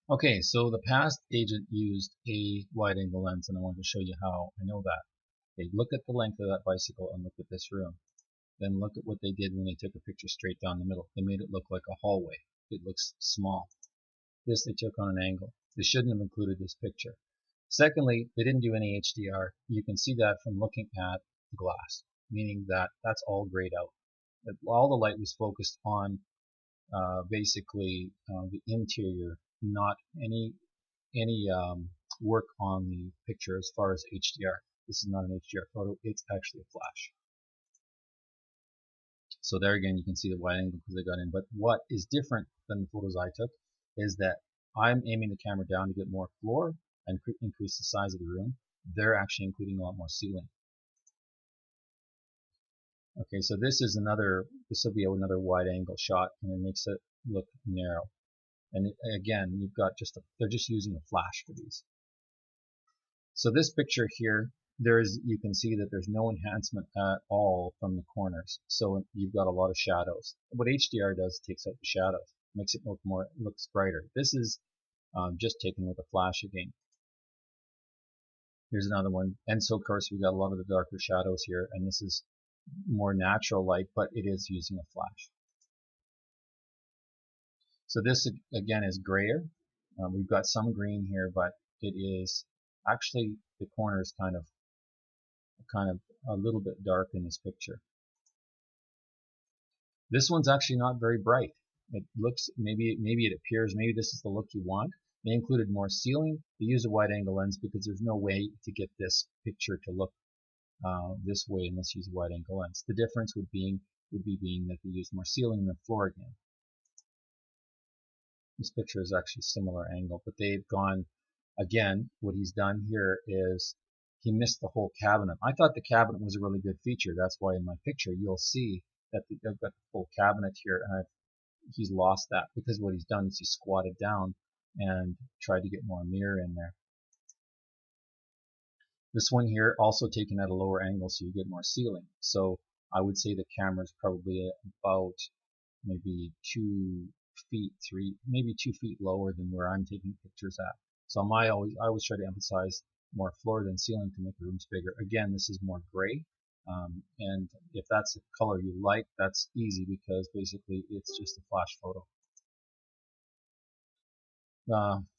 Okay, so the past agent used a wide angle lens, and I wanted to show you how I know that. They look at the length of that bicycle and look at this room. Then look at what they did when they took a picture straight down the middle. They made it look like a hallway. It looks small. This they took on an angle. They shouldn't have included this picture. Secondly, they didn't do any HDR. You can see that from looking at the glass, meaning that that's all grayed out. All the light was focused on basically the interior, not any work on the picture as far as HDR. This is not an HDR photo, it's actually a flash. So there again you can see the wide angle because they got in. But what is different than the photos I took is that I'm aiming the camera down to get more floor and increase the size of the room. They're actually including a lot more ceiling. Okay, so this will be another wide angle shot, and it makes it look narrow. And again, you've got they're just using a flash for these. So this picture here, you can see that there's no enhancement at all from the corners. So you've got a lot of shadows. What HDR does, it takes out the shadows, makes it looks brighter. This is just taken with a flash again. Here's another one. And so of course we've got a lot of the darker shadows here, and this is more natural light, but it is using a flash. So this again is grayer. We've got some green here, but it is actually the corner is kind of a little bit dark in this picture. This one's actually not very bright. It looks, maybe it appears, maybe this is the look you want. They included more ceiling. They use a wide angle lens because there's no way to get this picture to look this way unless you use a wide angle lens. The difference would be that they use more ceiling than floor again. This picture is actually similar angle, but they've gone, again, what he's done here is he missed the whole cabinet. I thought the cabinet was a really good feature. That's why in my picture you'll see that they've got the full cabinet here, and he's lost that because what he's done is he squatted down and tried to get more mirror in there. This one here also taken at a lower angle so you get more ceiling. So I would say the camera is probably about maybe 2 feet, maybe 2 feet lower than where I'm taking pictures at. So I always try to emphasize more floor than ceiling to make the rooms bigger. Again, this is more gray. And if that's the color you like, that's easy because basically it's just a flash photo.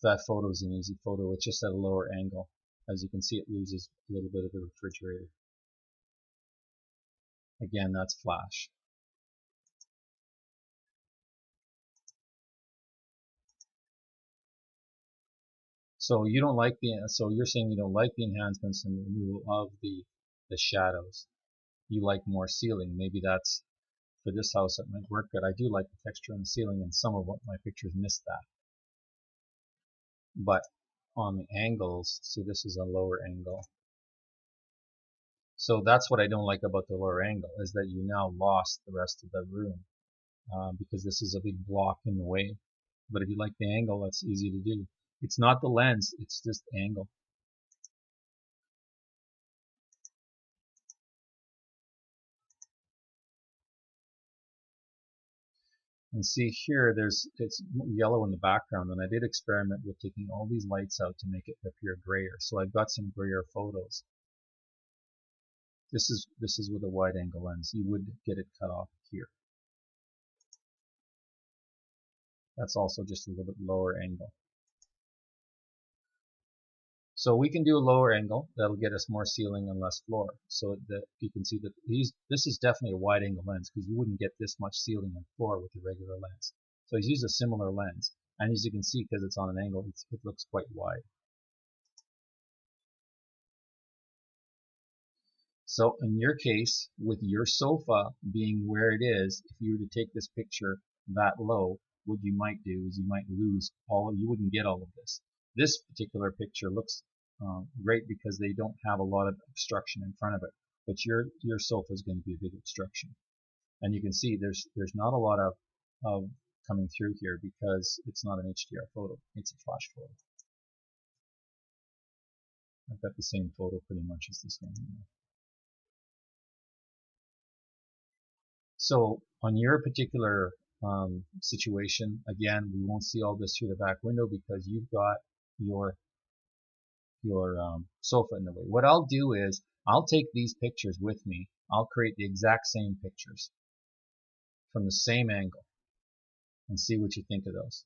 That photo is an easy photo. It's just at a lower angle. As you can see, it loses a little bit of the refrigerator. Again, that's flash. So you're saying you don't like the enhancements and the removal of the shadows. You like more ceiling. Maybe that's for this house that might work good. I do like the texture on the ceiling, and some of what my pictures missed that. But on the angles, see, this is a lower angle. So that's what I don't like about the lower angle, is that you now lost the rest of the room because this is a big block in the way. But if you like the angle, that's easy to do. It's not the lens, it's just the angle. And see here, it's yellow in the background, and I did experiment with taking all these lights out to make it appear grayer. So I've got some grayer photos. This is with a wide angle lens. You would get it cut off here. That's also just a little bit lower angle. So we can do a lower angle. That'll get us more ceiling and less floor. So that you can see that this is definitely a wide angle lens because you wouldn't get this much ceiling and floor with a regular lens. So he's used a similar lens. And as you can see, because it's on an angle, it looks quite wide. So in your case, with your sofa being where it is, if you were to take this picture that low, what you might do is you might lose you wouldn't get all of this. This particular picture looks great because they don't have a lot of obstruction in front of it, but your sofa is going to be a big obstruction. And you can see there's not a lot of coming through here because it's not an HDR photo, it's a flash photo. I've got the same photo pretty much as this one here. So on your particular situation. Again, we won't see all this through the back window because you've got your sofa in the way. What I'll do is I'll take these pictures with me. I'll create the exact same pictures from the same angle and see what you think of those.